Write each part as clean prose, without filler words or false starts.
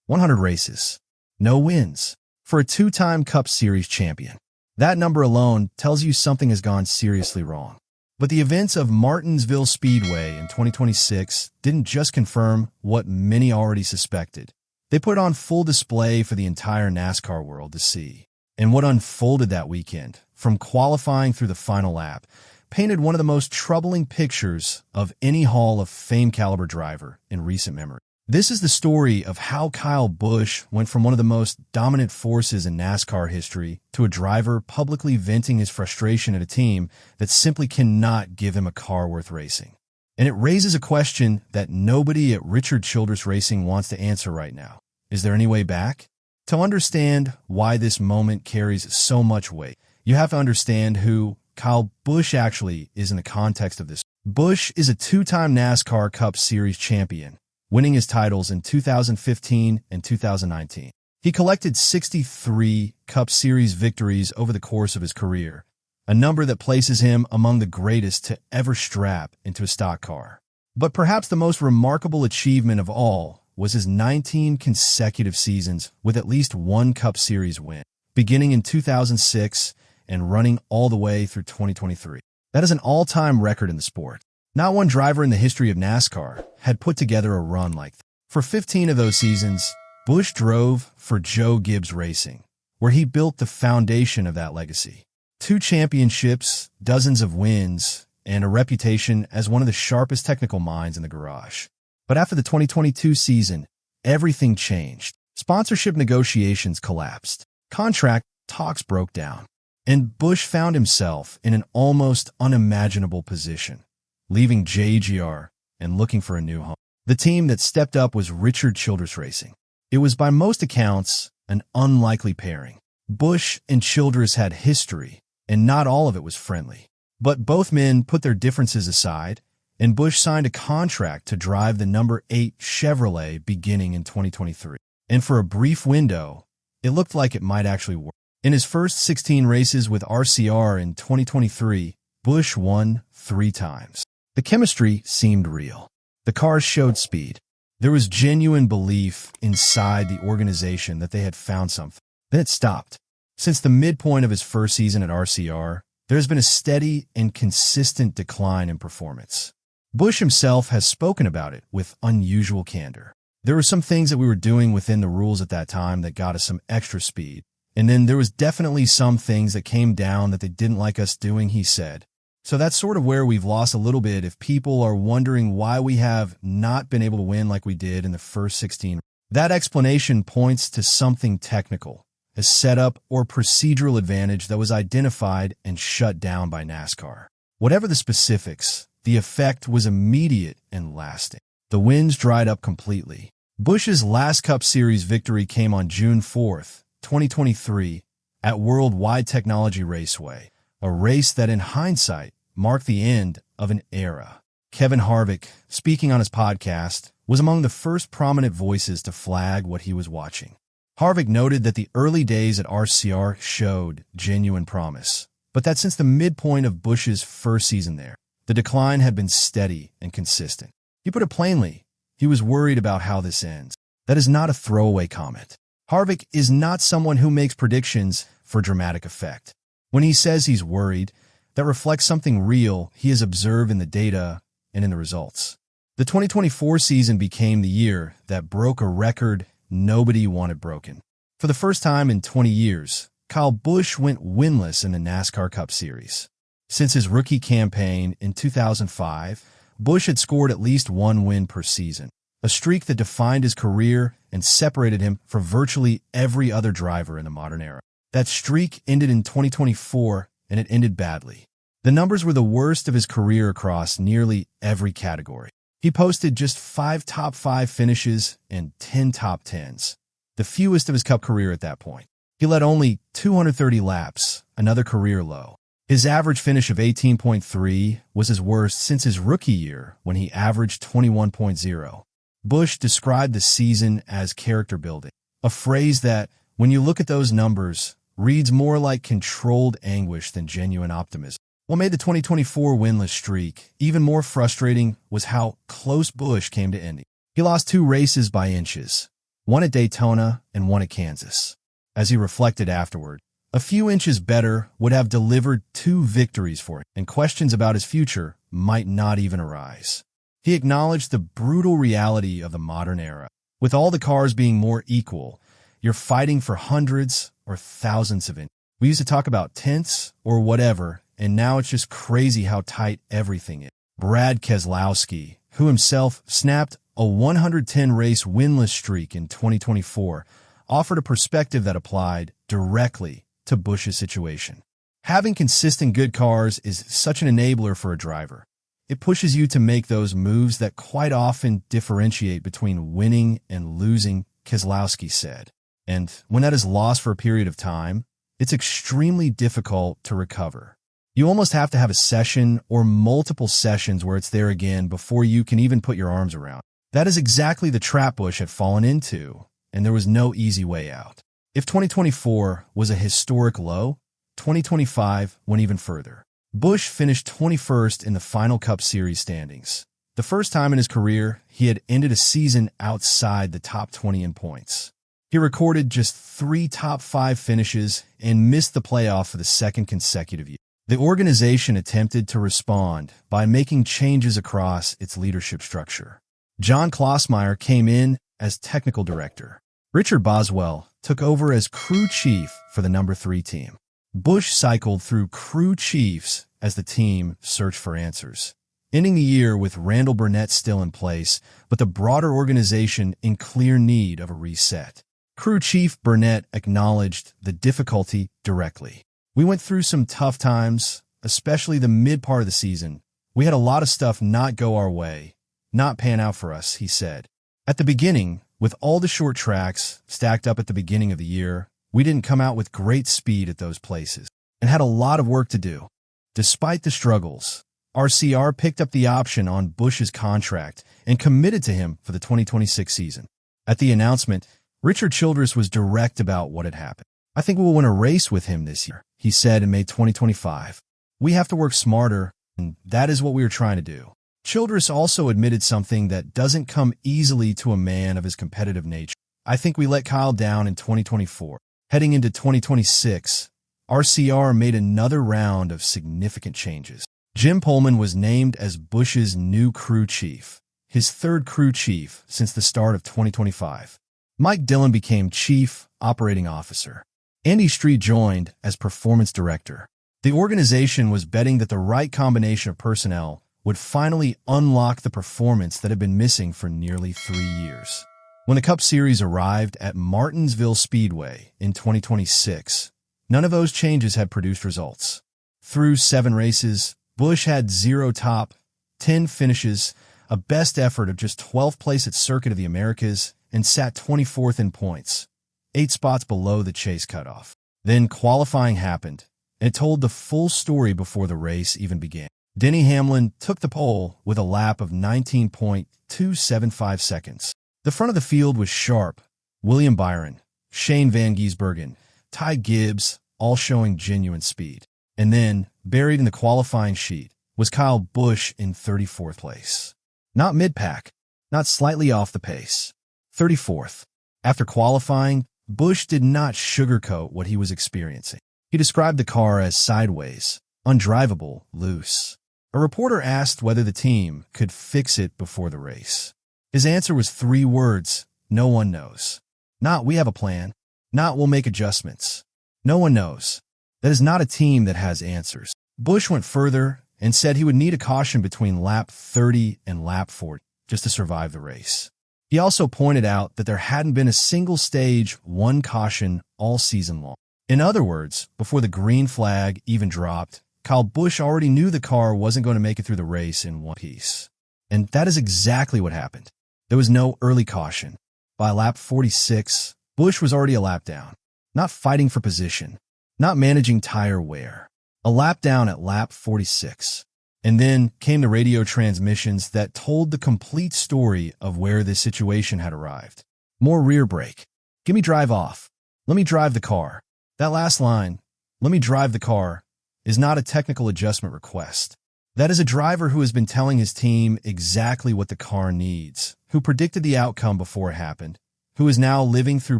100 races. No wins. For a two-time Cup Series champion. That number alone tells you something has gone seriously wrong. But the events of Martinsville Speedway in 2026 didn't just confirm what many already suspected. They put on full display for the entire NASCAR world to see. And what unfolded that weekend, from qualifying through the final lap, painted one of the most troubling pictures of any Hall of Fame caliber driver in recent memory. This is the story of how Kyle Busch went from one of the most dominant forces in NASCAR history to a driver publicly venting his frustration at a team that simply cannot give him a car worth racing. And it raises a question that nobody at Richard Childress Racing wants to answer right now. Is there any way back? To understand why this moment carries so much weight, you have to understand who Kyle Busch actually is in the context of this. Busch is a two-time NASCAR Cup Series champion, winning his titles in 2015 and 2019. He collected 63 Cup Series victories over the course of his career, a number that places him among the greatest to ever strap into a stock car. But perhaps the most remarkable achievement of all was his 19 consecutive seasons with at least one Cup Series win, beginning in 2006 and running all the way through 2023. That is an all-time record in the sport. Not one driver in the history of NASCAR had put together a run like that. For 15 of those seasons, Busch drove for Joe Gibbs Racing, where he built the foundation of that legacy. 2 championships, dozens of wins, and a reputation as one of the sharpest technical minds in the garage. But after the 2022 season, everything changed. Sponsorship negotiations collapsed. Contract talks broke down. And Busch found himself in an almost unimaginable position, leaving JGR and looking for a new home. The team that stepped up was Richard Childress Racing. It was by most accounts an unlikely pairing. Busch and Childress had history, and not all of it was friendly. But both men put their differences aside, and Busch signed a contract to drive the number 8 Chevrolet beginning in 2023. And for a brief window, it looked like it might actually work. In his first 16 races with RCR in 2023, Busch won 3 times. The chemistry seemed real. The cars showed speed. There was genuine belief inside the organization that they had found something. Then it stopped. Since the midpoint of his first season at RCR, there has been a steady and consistent decline in performance. Busch himself has spoken about it with unusual candor. There were some things that we were doing within the rules at that time that got us some extra speed. And then there was definitely some things that came down that they didn't like us doing, he said. So that's sort of where we've lost a little bit if people are wondering why we have not been able to win like we did in the first 16. That explanation points to something technical, a setup or procedural advantage that was identified and shut down by NASCAR. Whatever the specifics, the effect was immediate and lasting. The wins dried up completely. Busch's last Cup Series victory came on June 4th, 2023, at Worldwide Technology Raceway, a race that in hindsight marked the end of an era. Kevin Harvick, speaking on his podcast, was among the first prominent voices to flag what he was watching. Harvick noted that the early days at RCR showed genuine promise, but that since the midpoint of Busch's first season there, the decline had been steady and consistent. He put it plainly, he was worried about how this ends. That is not a throwaway comment. Harvick is not someone who makes predictions for dramatic effect. When he says he's worried, that reflects something real he has observed in the data and in the results. The 2024 season became the year that broke a record nobody wanted broken. For the first time in 20 years, Kyle Busch went winless in the NASCAR Cup Series. Since his rookie campaign in 2005, Busch had scored at least 1 win per season, a streak that defined his career and separated him from virtually every other driver in the modern era. That streak ended in 2024, and it ended badly. The numbers were the worst of his career across nearly every category. He posted just 5 top 5 finishes and 10 top 10s, the fewest of his Cup career at that point. He led only 230 laps, another career low. His average finish of 18.3 was his worst since his rookie year when he averaged 21.0. Busch described the season as character building, a phrase that, when you look at those numbers, reads more like controlled anguish than genuine optimism. What made the 2024 winless streak even more frustrating was how close Busch came to ending. He lost 2 races by inches, one at Daytona and one at Kansas. As he reflected afterward, a few inches better would have delivered 2 victories for him, and questions about his future might not even arise. He acknowledged the brutal reality of the modern era. With all the cars being more equal, you're fighting for hundreds or thousands of inches. We used to talk about tenths or whatever, and now it's just crazy how tight everything is. Brad Keselowski, who himself snapped a 110-race winless streak in 2024, offered a perspective that applied directly to Busch's situation. Having consistent good cars is such an enabler for a driver. It pushes you to make those moves that quite often differentiate between winning and losing, Keselowski said. And when that is lost for a period of time, it's extremely difficult to recover. You almost have to have a session or multiple sessions where it's there again before you can even put your arms around. That is exactly the trap Busch had fallen into, and there was no easy way out. If 2024 was a historic low, 2025 went even further. Busch finished 21st in the final Cup Series standings. The first time in his career, he had ended a season outside the top 20 in points. He recorded just 3 top 5 finishes and missed the playoff for the second consecutive year. The organization attempted to respond by making changes across its leadership structure. John Klossmeyer came in as technical director. Richard Boswell took over as crew chief for the number 3 team. Busch cycled through crew chiefs as the team searched for answers, ending the year with Randall Burnett still in place, but the broader organization in clear need of a reset. Crew chief Burnett acknowledged the difficulty directly. We went through some tough times, especially the mid part of the season. We had a lot of stuff not go our way, not pan out for us, he said. At the beginning, with all the short tracks stacked up at the beginning of the year, we didn't come out with great speed at those places and had a lot of work to do. Despite the struggles, RCR picked up the option on Busch's contract and committed to him for the 2026 season. At the announcement, Richard Childress was direct about what had happened. I think we will win a race with him this year, he said in May 2025. We have to work smarter, and that is what we are trying to do. Childress also admitted something that doesn't come easily to a man of his competitive nature. I think we let Kyle down in 2024. Heading into 2026, RCR made another round of significant changes. Jim Pullman was named as Busch's new crew chief, his 3rd crew chief since the start of 2025. Mike Dillon became chief operating officer. Andy Street joined as performance director. The organization was betting that the right combination of personnel would finally unlock the performance that had been missing for nearly 3 years. When the Cup Series arrived at Martinsville Speedway in 2026, none of those changes had produced results. Through 7 races, Busch had 0 top 10 finishes, a best effort of just 12th place at Circuit of the Americas, and sat 24th in points, 8 spots below the chase cutoff. Then qualifying happened, and it told the full story before the race even began. Denny Hamlin took the pole with a lap of 19.275 seconds. The front of the field was sharp. William Byron, Shane Van Gisbergen, Ty Gibbs, all showing genuine speed. And then, buried in the qualifying sheet, was Kyle Busch in 34th place. Not mid-pack, not slightly off the pace. 34th. After qualifying, Busch did not sugarcoat what he was experiencing. He described the car as sideways, undrivable, loose. A reporter asked whether the team could fix it before the race. His answer was 3 words: no one knows. Not we have a plan. Not we'll make adjustments. No one knows. That is not a team that has answers. Busch went further and said he would need a caution between lap 30 and lap 40 just to survive the race. He also pointed out that there hadn't been a single stage 1 caution all season long. In other words, before the green flag even dropped, Kyle Busch already knew the car wasn't going to make it through the race in one piece. And that is exactly what happened. There was no early caution. By lap 46, Busch was already a lap down, not fighting for position, not managing tire wear. A lap down at lap 46. And then came the radio transmissions that told the complete story of where this situation had arrived. More rear brake. Give me drive off. Let me drive the car. That last line, let me drive the car, is not a technical adjustment request. That is a driver who has been telling his team exactly what the car needs, who predicted the outcome before it happened, who is now living through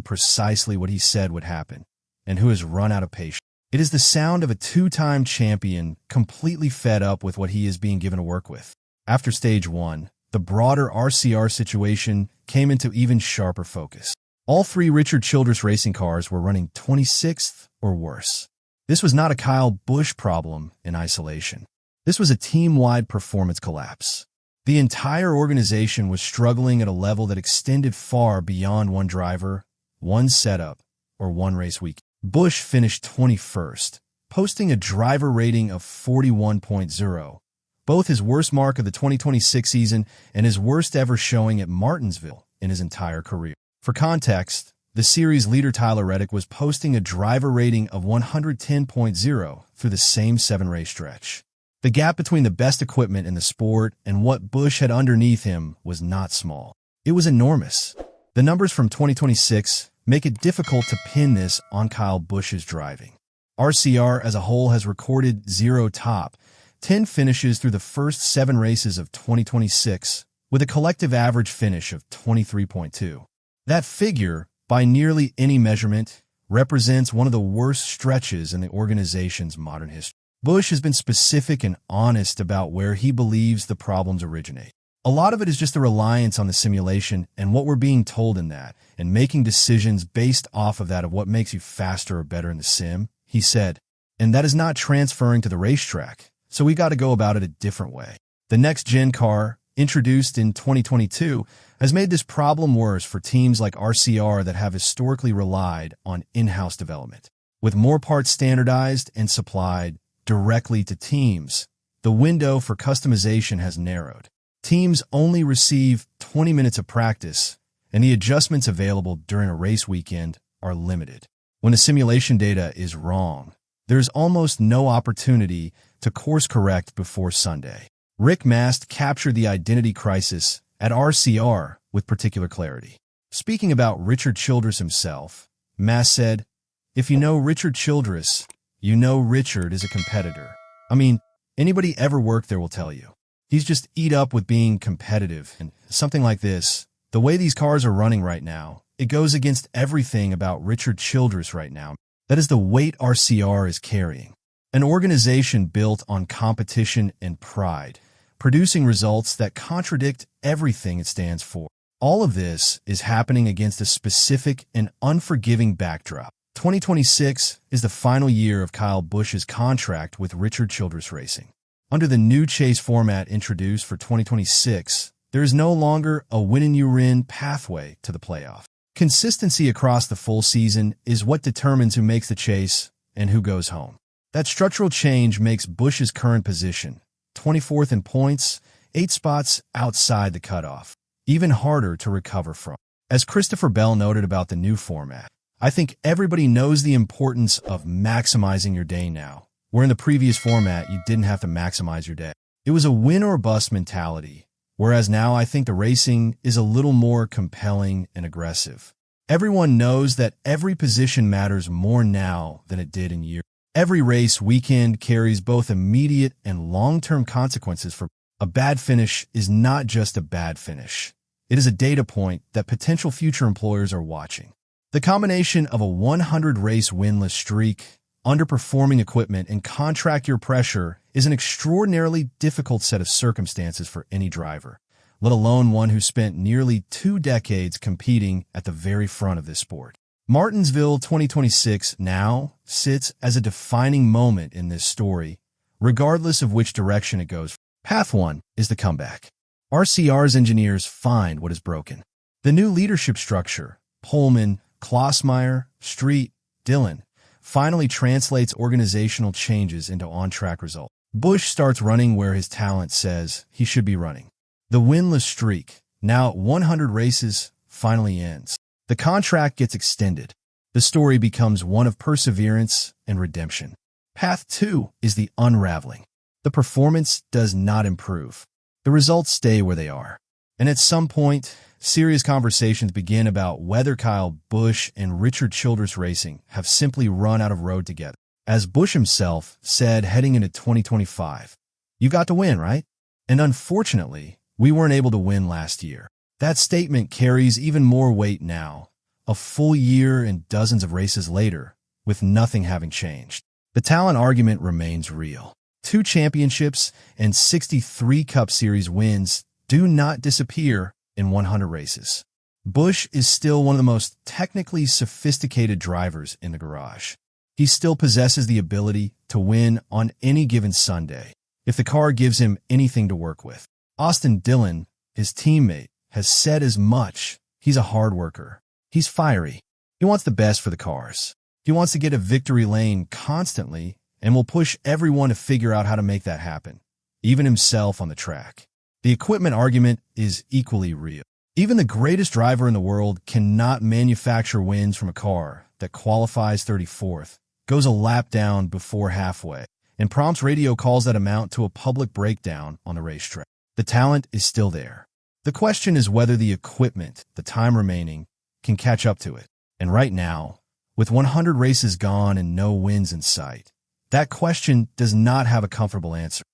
precisely what he said would happen, and who has run out of patience. It is the sound of a two-time champion completely fed up with what he is being given to work with. After Stage 1, the broader RCR situation came into even sharper focus. All three Richard Childress Racing cars were running 26th or worse. This was not a Kyle Busch problem in isolation. This was a team-wide performance collapse. The entire organization was struggling at a level that extended far beyond one driver, one setup, or one race week. Busch finished 21st, posting a driver rating of 41.0, both his worst mark of the 2026 season and his worst ever showing at Martinsville in his entire career. For context, the series leader Tyler Reddick was posting a driver rating of 110.0 through the same 7-race stretch. The gap between the best equipment in the sport and what Busch had underneath him was not small. It was enormous. The numbers from 2026 make it difficult to pin this on Kyle Busch's driving. RCR as a whole has recorded 0 top 10 finishes through the first 7 races of 2026, with a collective average finish of 23.2. That figure, by nearly any measurement, represents one of the worst stretches in the organization's modern history. Busch has been specific and honest about where he believes the problems originate. A lot of it is just the reliance on the simulation and what we're being told in that, and making decisions based off of that of what makes you faster or better in the sim, he said. And that is not transferring to the racetrack, so we got to go about it a different way. The next-gen car, introduced in 2022, has made this problem worse for teams like RCR that have historically relied on in-house development. With more parts standardized and supplied directly to teams, the window for customization has narrowed. Teams only receive 20 minutes of practice, and the adjustments available during a race weekend are limited. When the simulation data is wrong, there's almost no opportunity to course correct before Sunday. Rick Mast captured the identity crisis at RCR with particular clarity. Speaking about Richard Childress himself, Mast said, "If you know Richard Childress, you know Richard is a competitor. I mean, anybody ever worked there will tell you. He's just eat up with being competitive, and something like this. The way these cars are running right now, it goes against everything about Richard Childress right now. That is the weight RCR is carrying. An organization built on competition and pride, producing results that contradict everything it stands for. All of this is happening against a specific and unforgiving backdrop. 2026 is the final year of Kyle Busch's contract with Richard Childress Racing. Under the new chase format introduced for 2026, there is no longer a win-and-you-win pathway to the playoff. Consistency across the full season is what determines who makes the chase and who goes home. That structural change makes Busch's current position, 24th in points, 8 spots outside the cutoff, even harder to recover from. As Christopher Bell noted about the new format, I think everybody knows the importance of maximizing your day now, where in the previous format you didn't have to maximize your day. It was a win or bust mentality, whereas now I think the racing is a little more compelling and aggressive. Everyone knows that every position matters more now than it did in years. Every race weekend carries both immediate and long-term consequences. For a bad finish is not just a bad finish. It is a data point that potential future employers are watching. The combination of a 100-race winless streak, underperforming equipment, and contract year pressure is an extraordinarily difficult set of circumstances for any driver, let alone one who spent nearly 2 decades competing at the very front of this sport. Martinsville 2026 now sits as a defining moment in this story, regardless of which direction it goes. Path 1 is the comeback. RCR's engineers find what is broken. The new leadership structure, Pullman, Klossmeyer, Street, Dillon, finally translates organizational changes into on-track results. Busch starts running where his talent says he should be running. The winless streak, now at 100 races, finally ends. The contract gets extended. The story becomes one of perseverance and redemption. Path 2 is the unraveling. The performance does not improve. The results stay where they are. And at some point, serious conversations begin about whether Kyle Busch and Richard Childress Racing have simply run out of road together. As Busch himself said heading into 2025, "You got to win, right? And unfortunately, we weren't able to win last year." That statement carries even more weight now, a full year and dozens of races later, with nothing having changed. The talent argument remains real. 2 championships and 63 Cup Series wins do not disappear in 100 races. Busch is still one of the most technically sophisticated drivers in the garage. He still possesses the ability to win on any given Sunday, if the car gives him anything to work with. Austin Dillon, his teammate, has said as much. He's a hard worker. He's fiery. He wants the best for the cars. He wants to get a victory lane constantly and will push everyone to figure out how to make that happen, even himself on the track. The equipment argument is equally real. Even the greatest driver in the world cannot manufacture wins from a car that qualifies 34th, goes a lap down before halfway, and prompts radio calls that amount to a public breakdown on the racetrack. The talent is still there. The question is whether the equipment, the time remaining, can catch up to it. And right now, with 100 races gone and no wins in sight, that question does not have a comfortable answer.